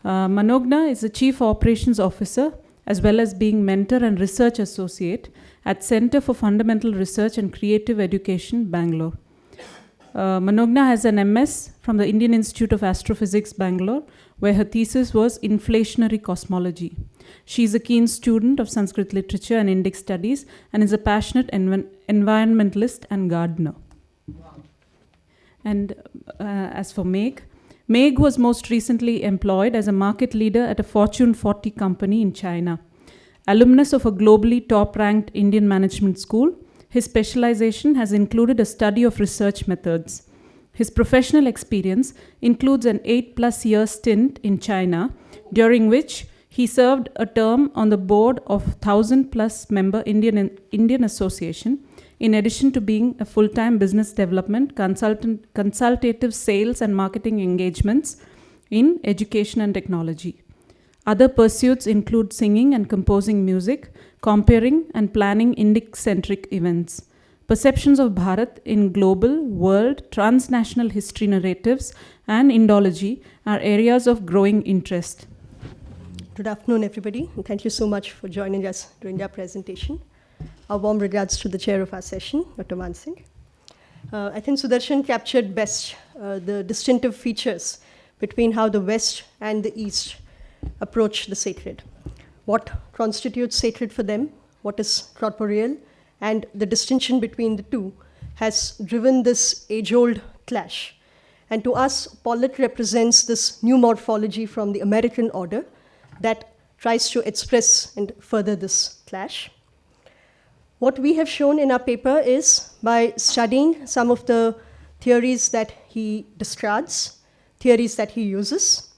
Manogna is the Chief Operations Officer as well as being Mentor and Research Associate at Center for Fundamental Research and Creative Education, Bangalore. Manogna has an MS from the Indian Institute of Astrophysics, Bangalore, where her thesis was Inflationary Cosmology. She is a keen student of Sanskrit literature and Indic studies and is a passionate environmentalist and gardener. Wow. And as for Megh was most recently employed as a market leader at a Fortune 40 company in China. Alumnus of a globally top-ranked Indian management school, his specialization has included a study of research methods. His professional experience includes an 8+ year stint in China, during which he served a term on the board of 1,000+ member Indian Association, in addition to being a full-time business development consultative sales and marketing engagements in education and technology. Other pursuits include singing and composing music, comparing and planning Indic-centric events. Perceptions of Bharat in global, world, transnational history narratives and Indology are areas of growing interest. Good afternoon, everybody, and thank you so much for joining us during our presentation. Our warm regards to the chair of our session, Dr. Mansingh. I think Sudarshan captured best the distinctive features between how the West and the East approach the sacred. What constitutes sacred for them, what is corporeal, and the distinction between the two has driven this age-old clash. And to us, Pollock represents this new morphology from the American order that tries to express and further this clash. What we have shown in our paper is, by studying some of the theories that he discards, theories that he uses,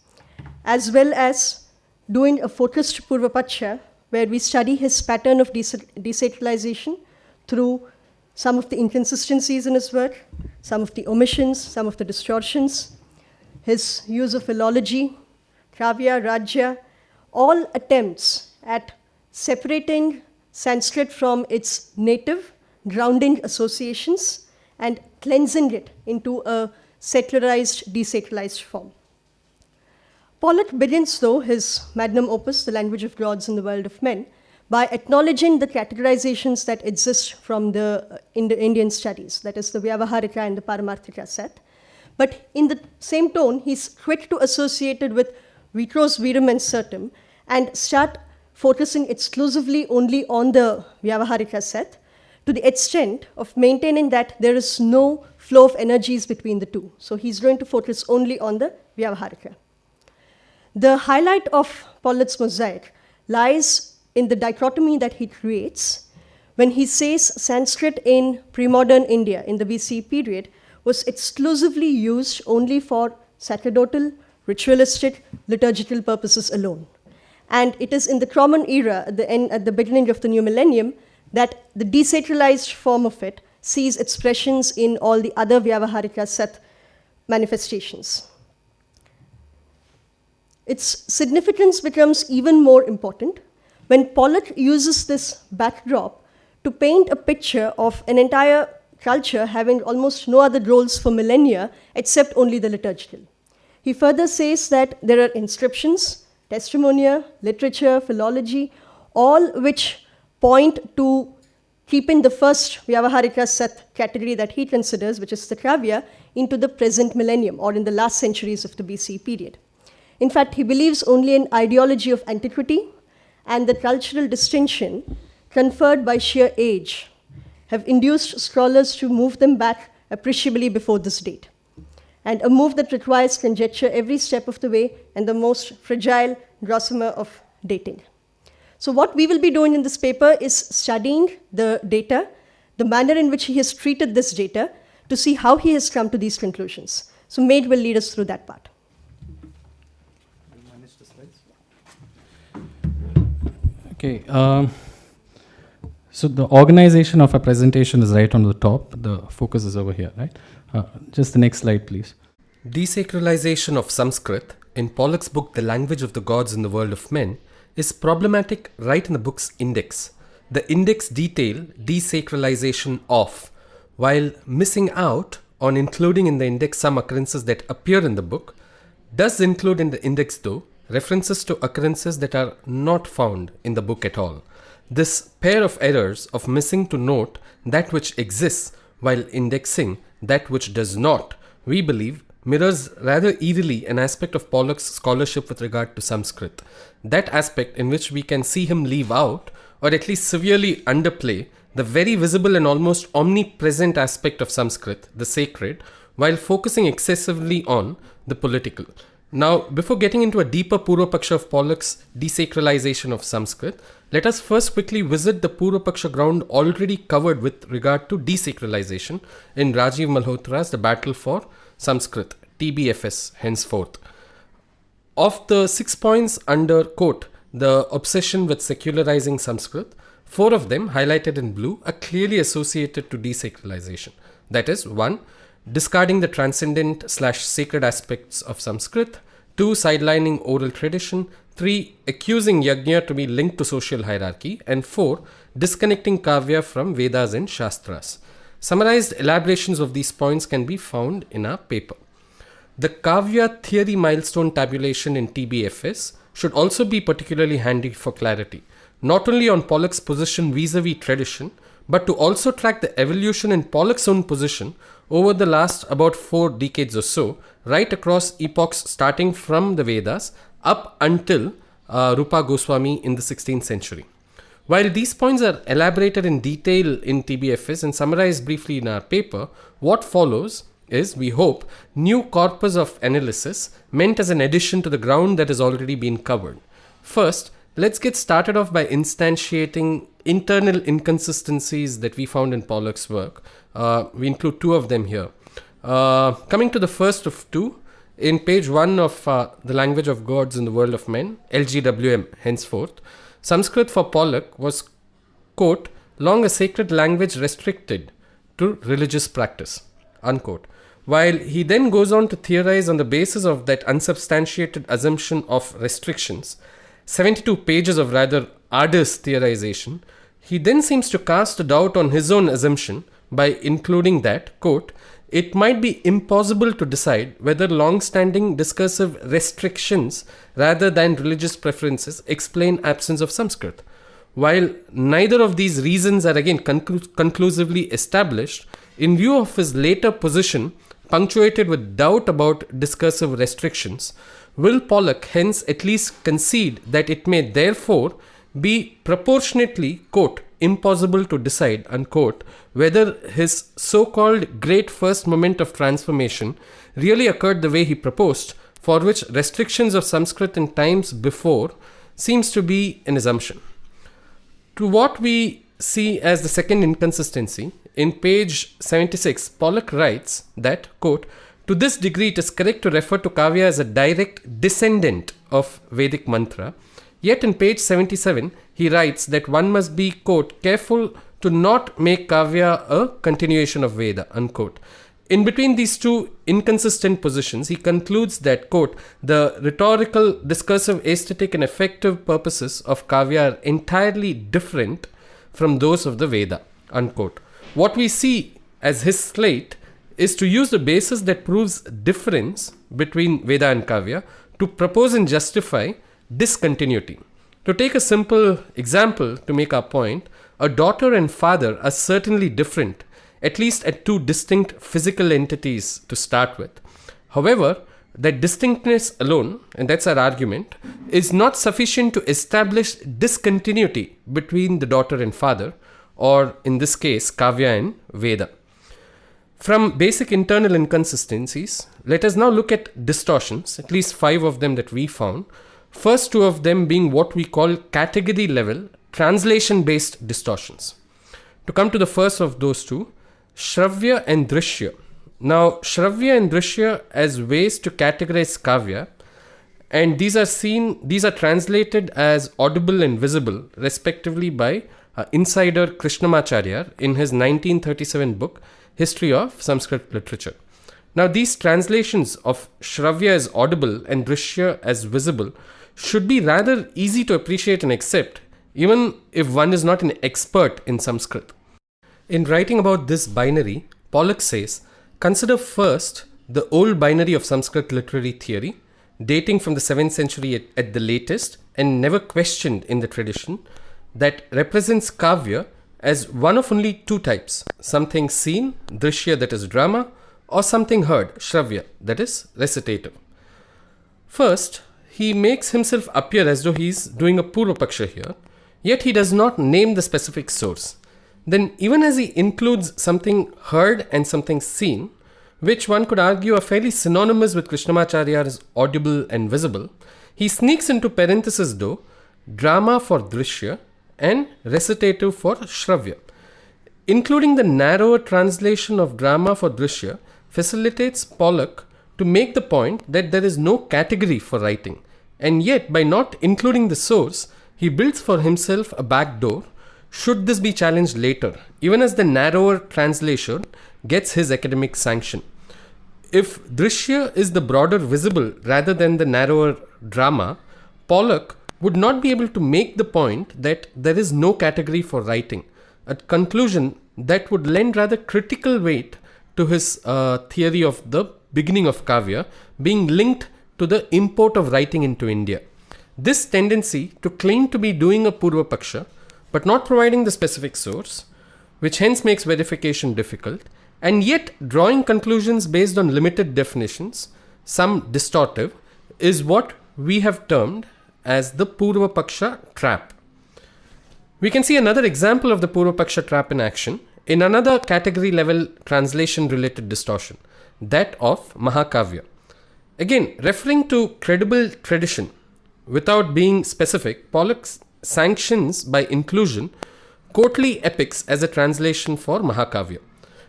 as well as doing a focused Purvapaksha, where we study his pattern of desacralization through some of the inconsistencies in his work, some of the omissions, some of the distortions, his use of philology, kāvya, rājya, all attempts at separating Sanskrit from its native, grounding associations and cleansing it into a secularized, desacralized form. Pollock begins, though, his magnum opus, The Language of Gods in the World of Men, by acknowledging the categorizations that exist from the Indian studies, that is the Vyavaharika and the pāramārthika set. But in the same tone, he's quick to associate it with Vitros, Viram, and Certum, and start focusing exclusively only on the Vyavaharika set, to the extent of maintaining that there is no flow of energies between the two. So he's going to focus only on the Vyavaharika. The highlight of Pollock's mosaic lies in the dichotomy that he creates when he says Sanskrit in pre-modern India, in the BC period, was exclusively used only for sacerdotal, ritualistic, liturgical purposes alone. And it is in the common era, at the beginning of the new millennium, that the desacralized form of it sees expressions in all the other Vyavaharika Sat manifestations. Its significance becomes even more important when Pollock uses this backdrop to paint a picture of an entire culture having almost no other roles for millennia except only the liturgical. He further says that there are inscriptions, testimonia, literature, philology, all which point to keeping the first Vyavaharika Sat category that he considers, which is the kāvya, into the present millennium or in the last centuries of the BC period. In fact, he believes only in ideology of antiquity and the cultural distinction conferred by sheer age have induced scholars to move them back appreciably before this date, and a move that requires conjecture every step of the way and the most fragile gossamer of dating. So what we will be doing in this paper is studying the data, the manner in which he has treated this data, to see how he has come to these conclusions. So Megh will lead us through that part. Okay, so the organization of a presentation is right on the top. The focus is over here, right? Just the next slide, please. Desacralization of Sanskrit, in Pollock's book The Language of the Gods in the World of Men, is problematic right in the book's index. The index detail desacralization of, while missing out on including in the index some occurrences that appear in the book, does include in the index though references to occurrences that are not found in the book at all. This pair of errors of missing to note that which exists while indexing that which does not, we believe, mirrors rather eerily an aspect of Pollock's scholarship with regard to Sanskrit. That aspect in which we can see him leave out, or at least severely underplay, the very visible and almost omnipresent aspect of Sanskrit, the sacred, while focusing excessively on the political. Now, before getting into a deeper Purvapaksha of Pollock's Desacralization of Sanskrit, let us first quickly visit the Purvapaksha ground already covered with regard to desacralization in Rajiv Malhotra's The Battle for Sanskrit, TBFS henceforth. Of the 6 points under, quote, the obsession with secularizing Sanskrit, 4 of them, highlighted in blue, are clearly associated to desacralization. That is, 1. Discarding the transcendent/sacred aspects of Sanskrit. 2. Sidelining oral tradition. 3. Accusing yajna to be linked to social hierarchy. And 4. Disconnecting kāvya from Vedas and Shastras. Summarized elaborations of these points can be found in our paper. The kāvya theory milestone tabulation in TBFS should also be particularly handy for clarity, not only on Pollock's position vis-a-vis tradition, but to also track the evolution in Pollock's own position over the last about 4 decades or so, right across epochs starting from the Vedas up until Rupa Goswami in the 16th century. While these points are elaborated in detail in TBFS and summarized briefly in our paper, what follows is, we hope, new corpus of analysis meant as an addition to the ground that has already been covered. First, let's get started off by instantiating internal inconsistencies that we found in Pollock's work. We include 2 of them here. Coming to the first of 2, in page 1 of The Language of Gods in the World of Men, LGWM henceforth, Sanskrit for Pollock was, quote, long a sacred language restricted to religious practice, unquote. While he then goes on to theorize on the basis of that unsubstantiated assumption of restrictions, 72 pages of rather arduous theorization, he then seems to cast a doubt on his own assumption by including that, quote, it might be impossible to decide whether long-standing discursive restrictions rather than religious preferences explain absence of Sanskrit. While neither of these reasons are again conclusively established, in view of his later position punctuated with doubt about discursive restrictions, will Pollock hence at least concede that it may therefore be proportionately, quote, impossible to decide, unquote, whether his so-called great first moment of transformation really occurred the way he proposed, for which restrictions of Sanskrit in times before seems to be an assumption. To what we see as the second inconsistency, in page 76, Pollock writes that, quote, to this degree it is correct to refer to kāvya as a direct descendant of Vedic mantra. Yet in page 77, he writes that one must be, quote, careful to not make kāvya a continuation of Veda, unquote. In between these 2 inconsistent positions, he concludes that, quote, the rhetorical, discursive, aesthetic and effective purposes of kāvya are entirely different from those of the Veda, unquote. What we see as his slate is to use the basis that proves difference between Veda and kāvya to propose and justify discontinuity. To take a simple example to make our point, a daughter and father are certainly different, at least at 2 distinct physical entities to start with. However, that distinctness alone, and that's our argument, is not sufficient to establish discontinuity between the daughter and father, or in this case, kāvya and Veda. From basic internal inconsistencies, let us now look at distortions, at least 5 of them that we found. First 2 of them being what we call category level, translation-based distortions. To come to the first of those 2, Shravya and Drishya. Now, Shravya and Drishya as ways to categorize kāvya, and these are translated as audible and visible, respectively, by insider Krishnamacharya in his 1937 book, History of Sanskrit Literature. Now, these translations of Shravya as audible and Drishya as visible should be rather easy to appreciate and accept, even if one is not an expert in Sanskrit. In writing about this binary, Pollock says, consider first the old binary of Sanskrit literary theory, dating from the 7th century at the latest, and never questioned in the tradition, that represents kāvya as one of only two types: something seen, drishya, that is drama, or something heard, shravya, that is recitative. First, he makes himself appear as though he is doing a purvapaksha here, yet he does not name the specific source. Then, even as he includes something heard and something seen, which one could argue are fairly synonymous with Krishnamacharya's audible and visible, he sneaks into parenthesis though drama for drishya and recitative for shravya. Including the narrower translation of drama for drishya facilitates Pollock to make the point that there is no category for writing, and yet by not including the source, he builds for himself a back door should this be challenged later, even as the narrower translation gets his academic sanction. If drishya is the broader visible rather than the narrower drama, Pollock would not be able to make the point that there is no category for writing, a conclusion that would lend rather critical weight to his theory of the beginning of kāvya being linked to the import of writing into India. This tendency to claim to be doing a purvapaksha but not providing the specific source, which hence makes verification difficult, and yet drawing conclusions based on limited definitions, some distortive, is what we have termed as the purvapaksha trap. We can see another example of the purvapaksha trap in action in another category level translation related distortion, that of Mahakāvya. Again, referring to credible tradition without being specific, Pollock sanctions by inclusion courtly epics as a translation for Mahakāvya.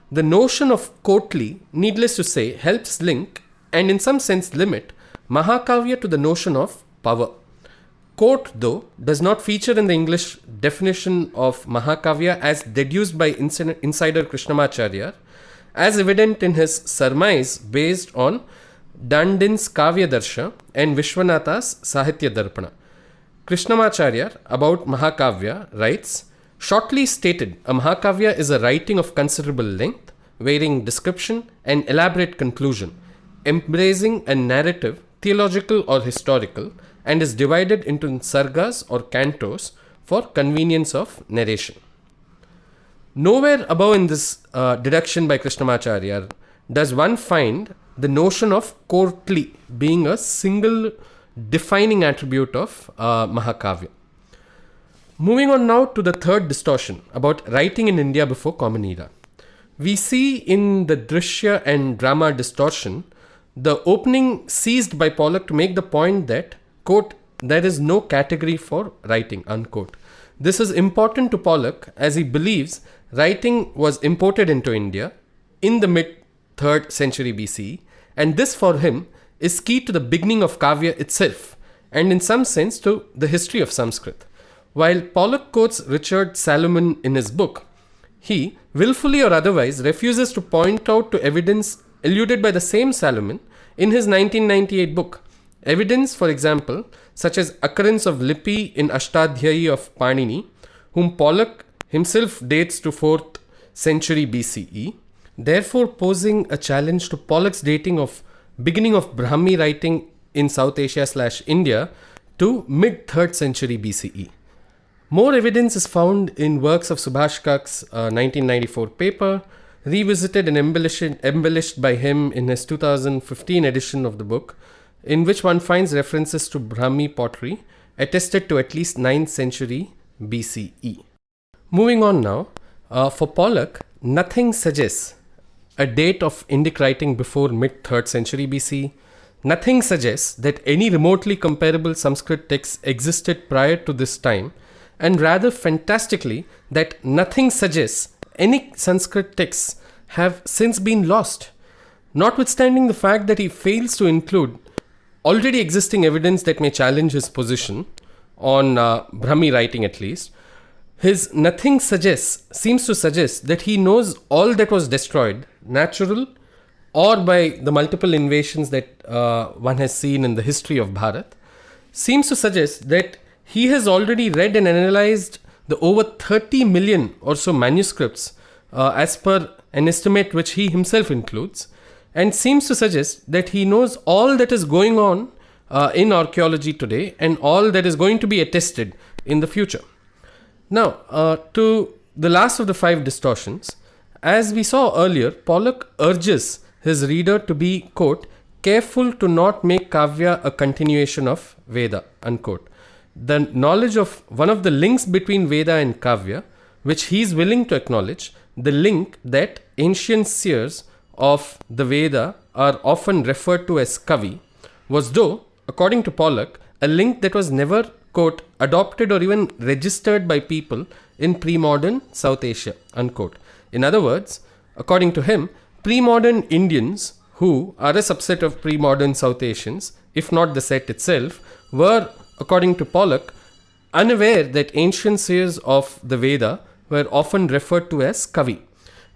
The notion of courtly, needless to say, helps link and in some sense limit Mahakāvya to the notion of power. Court, though, does not feature in the English definition of Mahakāvya as deduced by insider Krishnamacharya, as evident in his surmise based on Dandin's Kāvya Darsha and Vishwanatha's Sahitya Darpana. Krishnamacharya about Mahakāvya writes, shortly stated, a Mahakāvya is a writing of considerable length, varying description and elaborate conclusion, embracing a narrative, theological or historical, and is divided into sargas or cantos for convenience of narration. Nowhere above in this deduction by Krishnamacharya does one find the notion of courtly being a single defining attribute of Mahakāvya. Moving on now to the third distortion about writing in India before Common Era. We see in the drishya and drama distortion the opening seized by Pollock to make the point that, quote, there is no category for writing, unquote. This is important to Pollock as he believes writing was imported into India in the mid-3rd century BCE, and this for him is key to the beginning of kāvya itself, and in some sense to the history of Sanskrit. While Pollock quotes Richard Salomon in his book, he, willfully or otherwise, refuses to point out to evidence eluded by the same Salomon in his 1998 book. Evidence, for example, such as occurrence of Lipi in Ashtadhyayi of Panini, whom Pollock himself dates to 4th century BCE, therefore posing a challenge to Pollock's dating of beginning of Brahmi writing in South Asia/India to mid-3rd century BCE. More evidence is found in works of Subhash Kak's 1994 paper, revisited and embellished by him in his 2015 edition of the book, in which one finds references to Brahmi pottery attested to at least 9th century BCE. Moving on now, for Pollock, nothing suggests a date of Indic writing before mid-3rd century BC. Nothing suggests that any remotely comparable Sanskrit text existed prior to this time, and rather fantastically that nothing suggests any Sanskrit texts have since been lost. Notwithstanding the fact that he fails to include already existing evidence that may challenge his position on Brahmi writing at least, his nothing seems to suggest that he knows all that was destroyed, natural or by the multiple invasions that one has seen in the history of Bharat, seems to suggest that he has already read and analyzed the over 30 million or so manuscripts as per an estimate which he himself includes, and seems to suggest that he knows all that is going on in archaeology today, and all that is going to be attested in the future. Now, to the last of the 5 distortions, as we saw earlier, Pollock urges his reader to be, quote, careful to not make kāvya a continuation of Veda, unquote. The knowledge of one of the links between Veda and kāvya, which he is willing to acknowledge, the link that ancient seers of the Veda are often referred to as kavi, was, though, according to Pollock, a link that was never, quote, adopted or even registered by people in pre-modern South Asia, unquote. In other words, according to him, pre-modern Indians, who are a subset of pre-modern South Asians, if not the set itself, were, according to Pollock, unaware that ancient seers of the Veda were often referred to as kavi.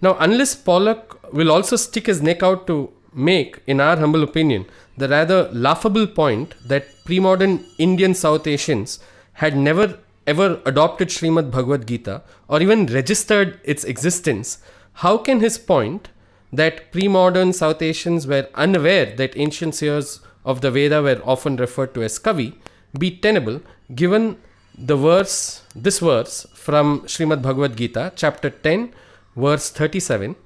Now, unless Pollock will also stick his neck out to make, in our humble opinion, the rather laughable point that pre-modern Indian South Asians had never ever adopted Srimad Bhagavad Gita or even registered its existence, how can his point that pre-modern South Asians were unaware that ancient seers of the Veda were often referred to as kavi be tenable, given this verse from Srimad Bhagavad Gita, chapter 10, verse 37,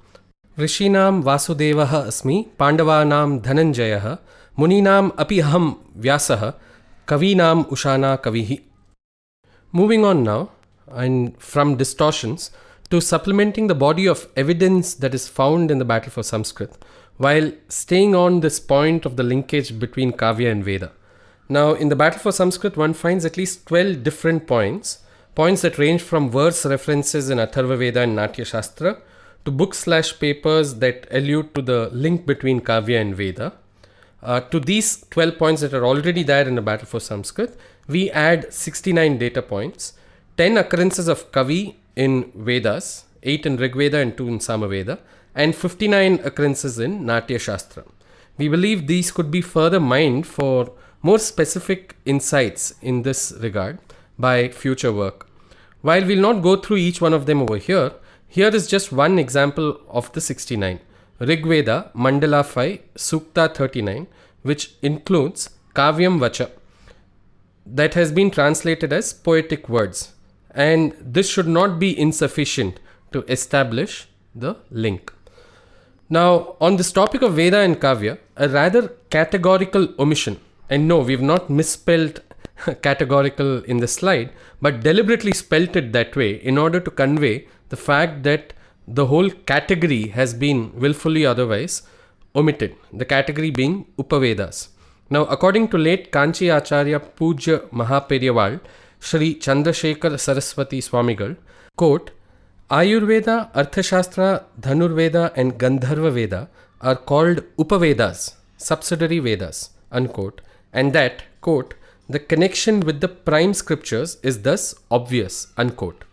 Rishinam Vasudevaha asmi Pandavanam Dhananjayaha Muninam api aham Vyasaha Kavinam Ushana Kavihi. Moving on now, and from distortions to supplementing the body of evidence that is found in the battle for Sanskrit, while staying on this point of the linkage between kāvya and Veda. Now, in the battle for Sanskrit, one finds at least 12 different points that range from verse references in Atharva Veda and Natya Shastra to books/papers that allude to the link between kāvya and Veda. To these 12 points that are already there in the battle for Sanskrit, we add 69 data points, 10 occurrences of kavi in Vedas, 8 in Rig Veda and 2 in Samaveda, and 59 occurrences in Natya Shastra. We believe these could be further mined for more specific insights in this regard by future work. While we'll not go through each one of them over here, here is just one example of the 69. Rig Veda, Mandala 5, Sukta 39, which includes Kavyam Vacha, that has been translated as poetic words. And this should not be insufficient to establish the link. Now, on this topic of Veda and Kāvya, a rather categorical omission, and no, we've not misspelled categorical in the slide, but deliberately spelt it that way in order to convey the fact that the whole category has been willfully otherwise omitted, the category being Upavedas. Now, according to late Kanchi Acharya Pujya Mahaperiyawal, Shri Chandrasekhar Saraswati Swamigal, quote, Ayurveda, Arthashastra, Dhanurveda and Gandharva Veda are called Upavedas, subsidiary Vedas, unquote, and that, quote, the connection with the prime scriptures is thus obvious, unquote.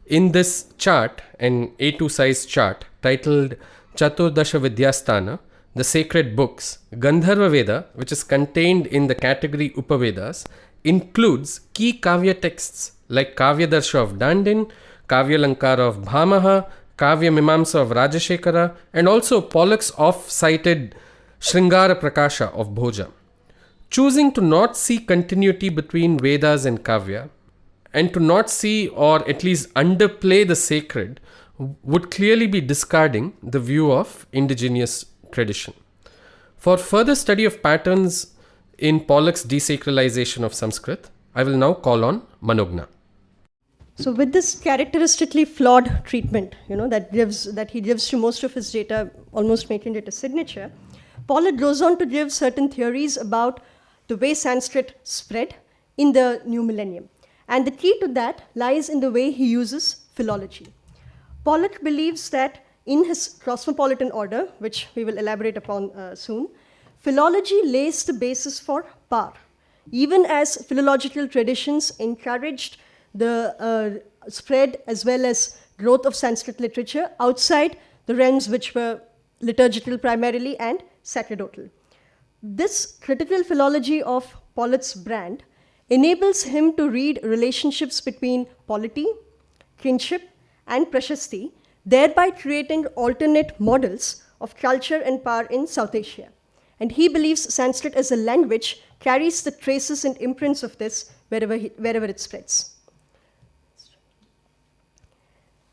In this chart, an A2 size chart titled Chaturdasha Vidyasthana, the sacred books, Gandharva Veda, which is contained in the category Upavedas, includes key kāvya texts like Kāvya Darsha of Dandin, Kāvya Lankara of Bhamaha, Kāvya Mimamsa of Rajashekara, and also Pollock's off-cited Sringara Prakasha of Bhoja. Choosing to not see continuity between Vedas and Kāvya, and to not see or at least underplay the sacred, would clearly be discarding the view of indigenous tradition. For further study of patterns in Pollock's desacralization of Sanskrit, I will now call on Manogna. So with this characteristically flawed treatment, that he gives to most of his data, almost making it a signature, Pollock goes on to give certain theories about the way Sanskrit spread in the new millennium. And the key to that lies in the way he uses philology. Pollock believes that in his cosmopolitan order, which we will elaborate upon soon, philology lays the basis for power, even as philological traditions encouraged the spread as well as growth of Sanskrit literature outside the realms which were liturgical primarily and sacerdotal. This critical philology of Pollock's brand enables him to read relationships between polity, kinship, and prashasti, thereby creating alternate models of culture and power in South Asia. And he believes Sanskrit as a language carries the traces and imprints of this wherever it spreads.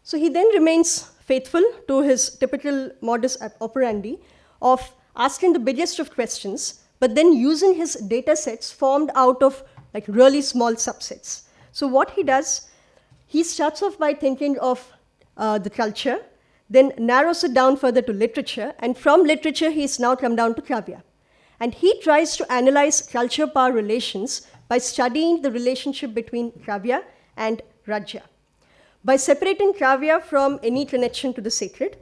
So he then remains faithful to his typical modus operandi of asking the biggest of questions, but then using his data sets formed out of like really small subsets. So what he does, he starts off by thinking of the culture, then narrows it down further to literature, and from literature he's now come down to kāvya. And he tries to analyze culture-power relations by studying the relationship between kāvya and rājya. By separating kāvya from any connection to the sacred,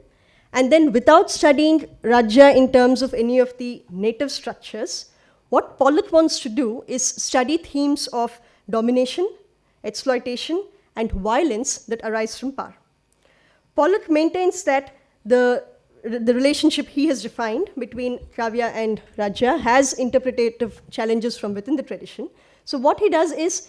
and then without studying rājya in terms of any of the native structures, what Pollock wants to do is study themes of domination, exploitation, and violence that arise from power. Pollock maintains that the relationship he has defined between kāvya and rājya has interpretative challenges from within the tradition. So what he does is,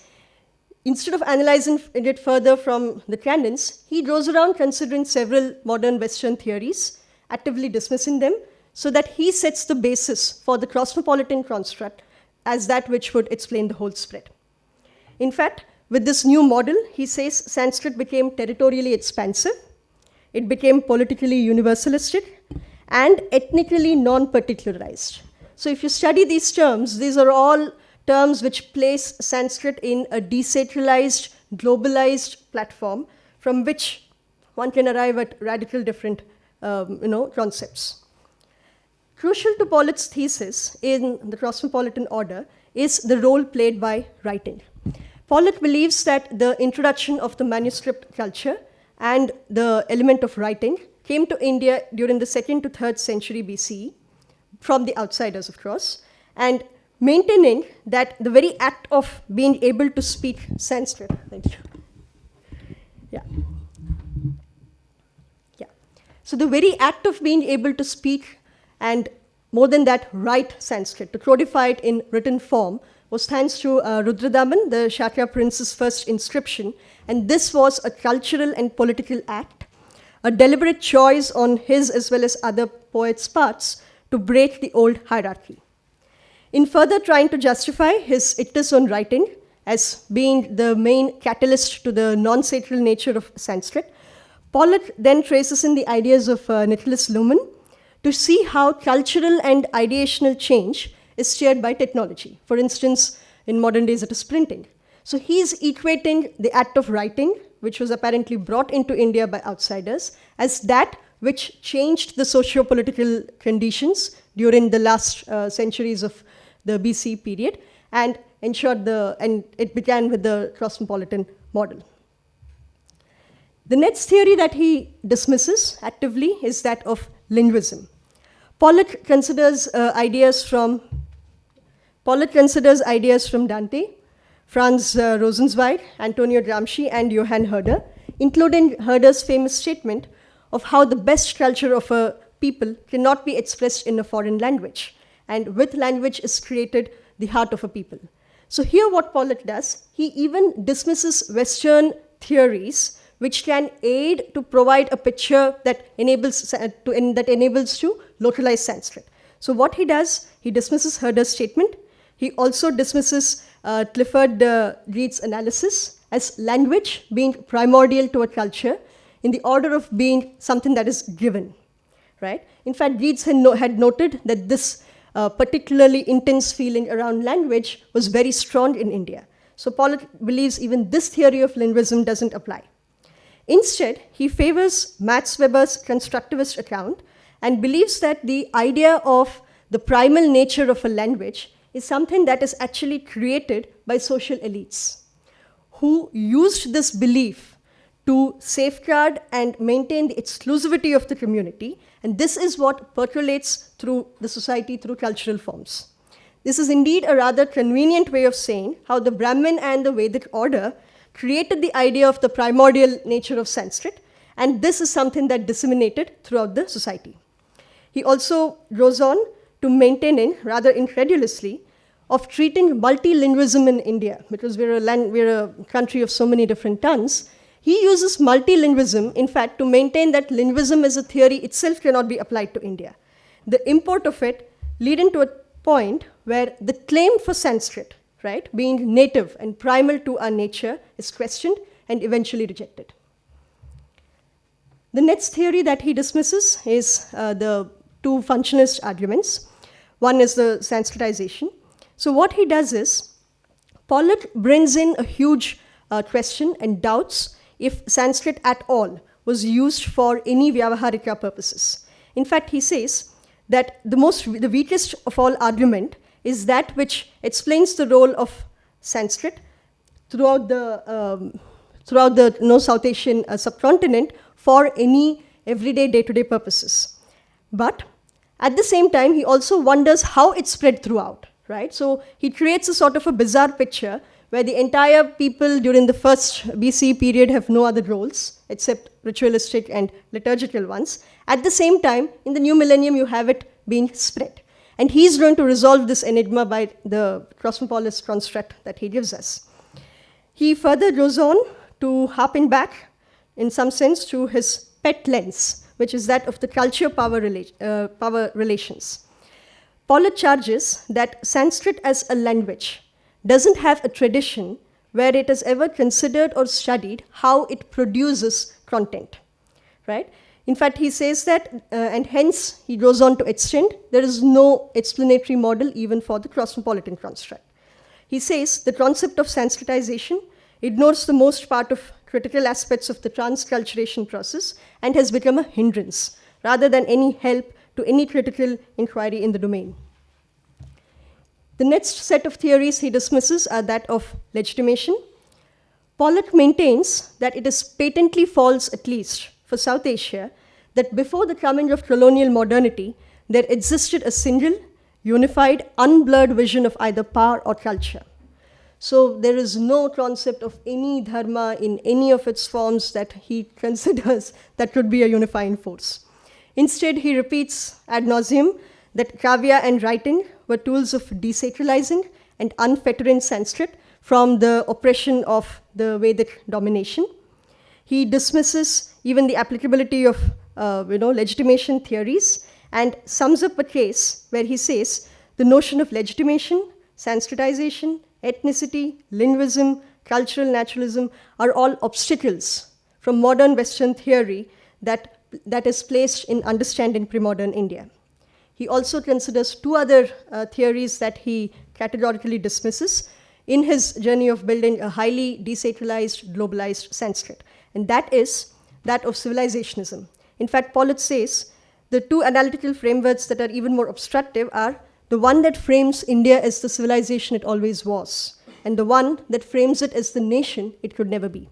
instead of analyzing it further from the canons, he goes around considering several modern Western theories, actively dismissing them, so that he sets the basis for the cosmopolitan construct as that which would explain the whole spread. In fact, with this new model, he says Sanskrit became territorially expansive, it became politically universalistic, and ethnically non-particularized. So if you study these terms, these are all terms which place Sanskrit in a desacralized, globalized platform from which one can arrive at radical different concepts. Crucial to Pollock's thesis in the cosmopolitan order is the role played by writing. Pollock believes that the introduction of the manuscript culture and the element of writing came to India during the 2nd to 3rd century BCE, from the outsiders, of course, and maintaining that the very act of being able to speak Sanskrit. Thank you. Yeah. So the very act of being able to speak and, more than that, write Sanskrit, to codify it in written form, was thanks to Rudradaman, the Kshatriya prince's first inscription, and this was a cultural and political act, a deliberate choice on his as well as other poets' parts to break the old hierarchy. In further trying to justify his ictus on writing as being the main catalyst to the non-sacral nature of Sanskrit, Pollock then traces in the ideas of Nicholas Luhmann to see how cultural and ideational change is steered by technology. For instance, in modern days it is printing. So he's equating the act of writing, which was apparently brought into India by outsiders, as that which changed the socio-political conditions during the last centuries of the BC period, and it began with the cosmopolitan model. The next theory that he dismisses actively is that of linguism. Pollock considers ideas from Dante, Franz Rosenzweig, Antonio Gramsci, and Johann Herder, including Herder's famous statement of how the best culture of a people cannot be expressed in a foreign language, and with language is created the heart of a people. So here what Pollock does, he even dismisses Western theories which can aid to provide a picture that enables to localize Sanskrit. So what he does, he dismisses Herder's statement. He also dismisses Clifford Reed's analysis as language being primordial to a culture in the order of being something that is given, right? In fact, Reed had noted that this particularly intense feeling around language was very strong in India. So Pollock believes even this theory of linguism doesn't apply. Instead, he favors Max Weber's constructivist account and believes that the idea of the primal nature of a language is something that is actually created by social elites who used this belief to safeguard and maintain the exclusivity of the community, and this is what percolates through the society through cultural forms. This is indeed a rather convenient way of saying how the Brahmin and the Vedic order created the idea of the primordial nature of Sanskrit, and this is something that disseminated throughout the society. He also goes on to maintaining, rather incredulously, of treating multilingualism in India, because we're a country of so many different tongues. He uses multilingualism, in fact, to maintain that linguism as a theory itself cannot be applied to India. The import of it leading to a point where the claim for Sanskrit, right, being native and primal to our nature, is questioned and eventually rejected. The next theory that he dismisses is the two functionalist arguments. One is the Sanskritization. So what he does is, Pollock brings in a huge question and doubts if Sanskrit at all was used for any vyavaharika purposes. In fact, he says that the weakest of all argument is that which explains the role of Sanskrit throughout the South Asian subcontinent for any everyday day-to-day purposes. But at the same time, he also wonders how it spread throughout, right? So he creates a sort of a bizarre picture where the entire people during the first BC period have no other roles except ritualistic and liturgical ones. At the same time, in the new millennium, you have it being spread. And he's going to resolve this enigma by the cosmopolitan construct that he gives us. He further goes on to harpen back, in some sense, to his pet lens, which is that of the culture-power relations. Pollock charges that Sanskrit as a language doesn't have a tradition where it has ever considered or studied how it produces content, right? In fact, he says that, and hence he goes on to extend, there is no explanatory model even for the cosmopolitan construct. He says the concept of Sanskritization ignores the most part of critical aspects of the transculturation process and has become a hindrance rather than any help to any critical inquiry in the domain. The next set of theories he dismisses are that of legitimation. Pollock maintains that it is patently false, at least for South Asia, that before the coming of colonial modernity, there existed a single, unified, unblurred vision of either power or culture. So there is no concept of any dharma in any of its forms that he considers that could be a unifying force. Instead, he repeats ad nauseum that kāvya and writing were tools of desacralizing and unfettering Sanskrit from the oppression of the Vedic domination. He dismisses even the applicability of legitimation theories and sums up a case where he says the notion of legitimation, Sanskritization, ethnicity, linguism, cultural naturalism are all obstacles from modern Western theory that is placed in understanding pre-modern India. He also considers two other theories that he categorically dismisses in his journey of building a highly desacralized, globalized Sanskrit, and that is that of civilizationism. In fact, Pollock says the two analytical frameworks that are even more obstructive are the one that frames India as the civilization it always was, and the one that frames it as the nation it could never be.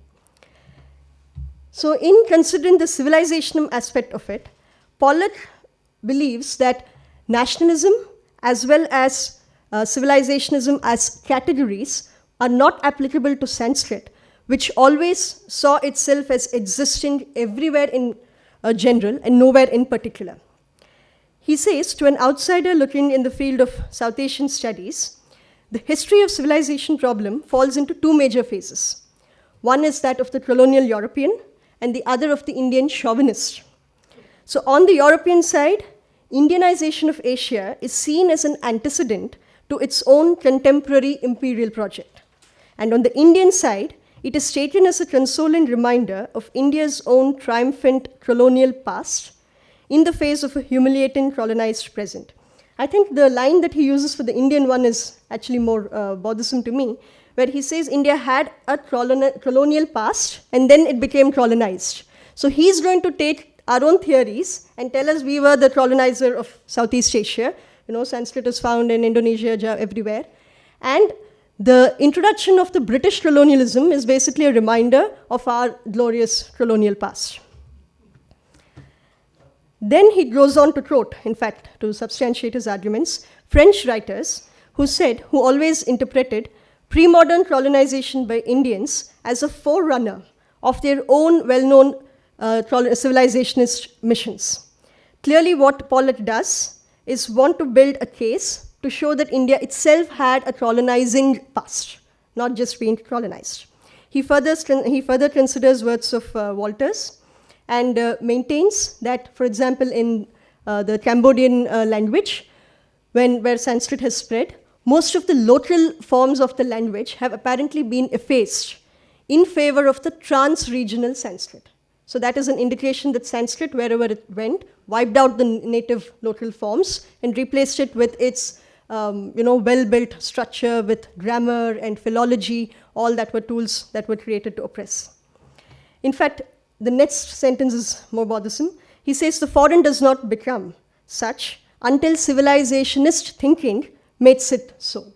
So in considering the civilizational aspect of it, Pollock believes that nationalism as well as civilizationism as categories are not applicable to Sanskrit, which always saw itself as existing everywhere in general and nowhere in particular. He says, to an outsider looking in the field of South Asian studies, the history of civilization problem falls into two major phases. One is that of the colonial European, and the other of the Indian chauvinist. So on the European side, Indianization of Asia is seen as an antecedent to its own contemporary imperial project. And on the Indian side, it is taken as a consoling reminder of India's own triumphant colonial past in the face of a humiliating colonized present. I think the line that he uses for the Indian one is actually more bothersome to me, where he says India had a colonial past and then it became colonized. So he's going to take our own theories and tell us we were the colonizer of Southeast Asia. Sanskrit is found in Indonesia, Java, everywhere. And the introduction of the British colonialism is basically a reminder of our glorious colonial past. Then he goes on to quote, in fact, to substantiate his arguments, French writers who always interpreted pre-modern colonization by Indians as a forerunner of their own well-known civilizationist missions. Clearly what Pollock does is want to build a case to show that India itself had a colonizing past, not just being colonized. He further considers words of Walters and maintains that, for example, in the Cambodian language, where Sanskrit has spread, most of the local forms of the language have apparently been effaced in favor of the trans-regional Sanskrit. So that is an indication that Sanskrit, wherever it went, wiped out the native local forms and replaced it with its well-built structure, with grammar and philology, all that were tools that were created to oppress. In fact, the next sentence is more bothersome. He says, the foreign does not become such until civilizationist thinking makes it so.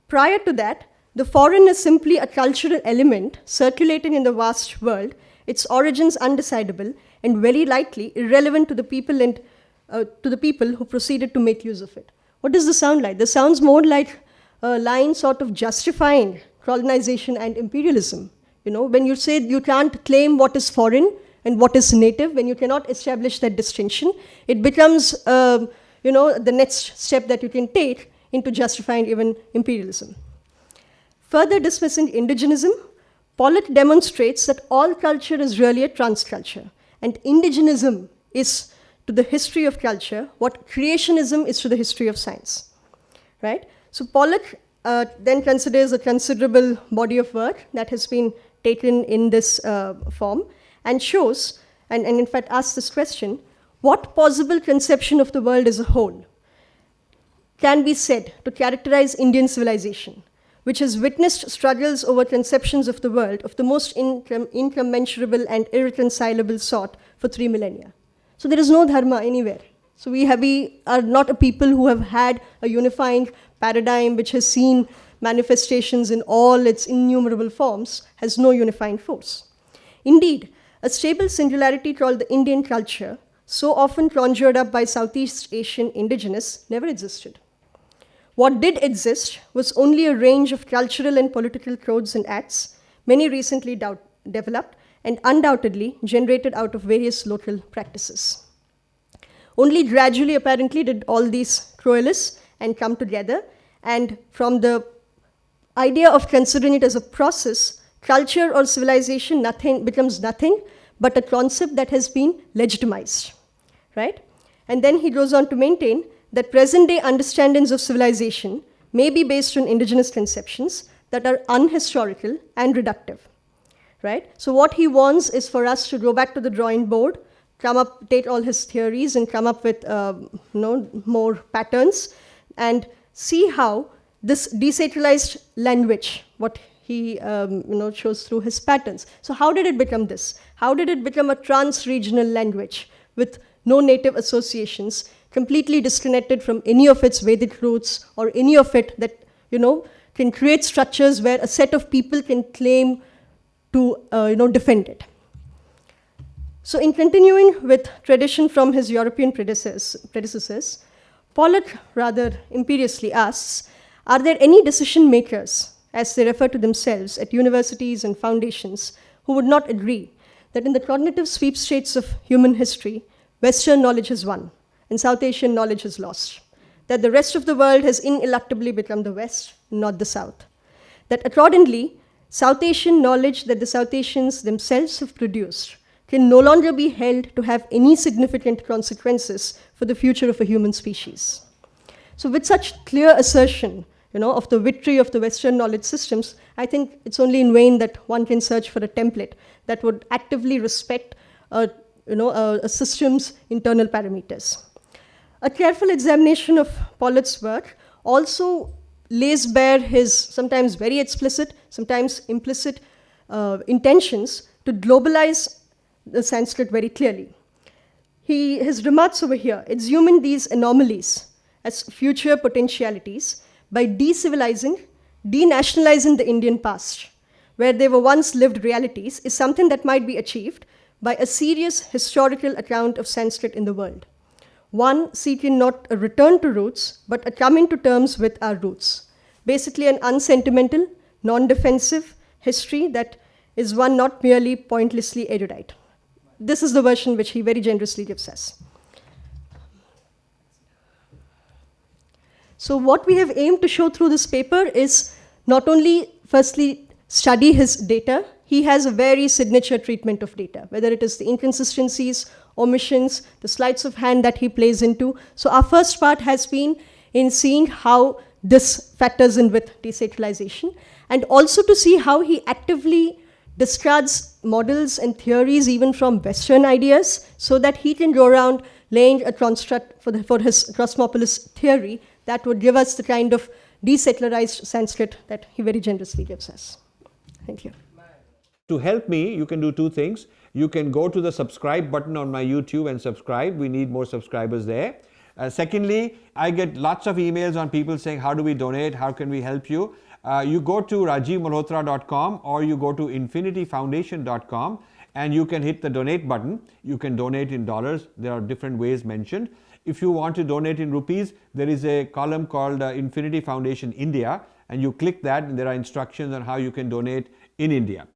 Prior to that, the foreign is simply a cultural element circulating in the vast world, its origins undecidable, and very likely irrelevant to the people who proceeded to make use of it. What does this sound like? This sounds more like a line sort of justifying colonization and imperialism. When you say you can't claim what is foreign and what is native, when you cannot establish that distinction, it becomes the next step that you can take into justifying even imperialism. Further dismissing indigenism, Pollock demonstrates that all culture is really a transculture, and indigenism is to the history of culture what creationism is to the history of science, right? So Pollock then considers a considerable body of work that has been taken in this form and shows, and in fact asks this question, what possible conception of the world as a whole can be said to characterize Indian civilization, which has witnessed struggles over conceptions of the world of the most incommensurable and irreconcilable sort for 3 millennia. So there is no dharma anywhere. So we are not a people who have had a unifying paradigm which has seen manifestations in all its innumerable forms, has no unifying force. Indeed, a stable singularity called the Indian culture, so often conjured up by Southeast Asian indigenous, never existed. What did exist was only a range of cultural and political codes and acts, many recently developed and undoubtedly generated out of various local practices. Only gradually, apparently, did all these coalesce and come together, and from the idea of considering it as a process, culture or civilization becomes nothing but a concept that has been legitimized, right? And then he goes on to maintain that present-day understandings of civilization may be based on indigenous conceptions that are unhistorical and reductive, right? So what he wants is for us to go back to the drawing board, take all his theories and come up with more patterns and see how this desacralized language, what he shows through his patterns. So how did it become this? How did it become a trans-regional language with no native associations, completely disconnected from any of its Vedic roots or any of it that can create structures where a set of people can claim to defend it? So in continuing with tradition from his European predecessors, Pollock rather imperiously asks, are there any decision makers, as they refer to themselves at universities and foundations, who would not agree that in the cognitive sweepstakes of human history, Western knowledge has won and South Asian knowledge is lost, that the rest of the world has ineluctably become the West, not the South, that accordingly, South Asian knowledge that the South Asians themselves have produced can no longer be held to have any significant consequences for the future of a human species. So with such clear assertion of the victory of the Western knowledge systems, I think it's only in vain that one can search for a template that would actively respect a system's internal parameters. A careful examination of Pollock's work also lays bare his sometimes very explicit, sometimes implicit intentions to globalize the Sanskrit very clearly. His remarks over here, exhuming these anomalies as future potentialities by decivilizing, denationalizing the Indian past, where they were once lived realities, is something that might be achieved by a serious historical account of Sanskrit in the world. One seeking not a return to roots, but a coming to terms with our roots. Basically an unsentimental, non-defensive history that is one not merely pointlessly erudite. This is the version which he very generously gives us. So what we have aimed to show through this paper is not only, firstly, study his data. He has a very signature treatment of data, whether it is the inconsistencies, omissions, the sleights of hand that he plays into. So our first part has been in seeing how this factors in with desacralization, and also to see how he actively discards models and theories even from Western ideas, so that he can go around laying a construct for his cosmopolis theory that would give us the kind of desacralized Sanskrit that he very generously gives us. Thank you. To help me, you can do two things. You can go to the subscribe button on my YouTube and subscribe. We need more subscribers there. Secondly, I get lots of emails on people saying, how do we donate? How can we help you? You go to rajivmalhotra.com or you go to infinityfoundation.com and you can hit the donate button. You can donate in dollars. There are different ways mentioned. If you want to donate in rupees, there is a column called Infinity Foundation India, and you click that and there are instructions on how you can donate in India.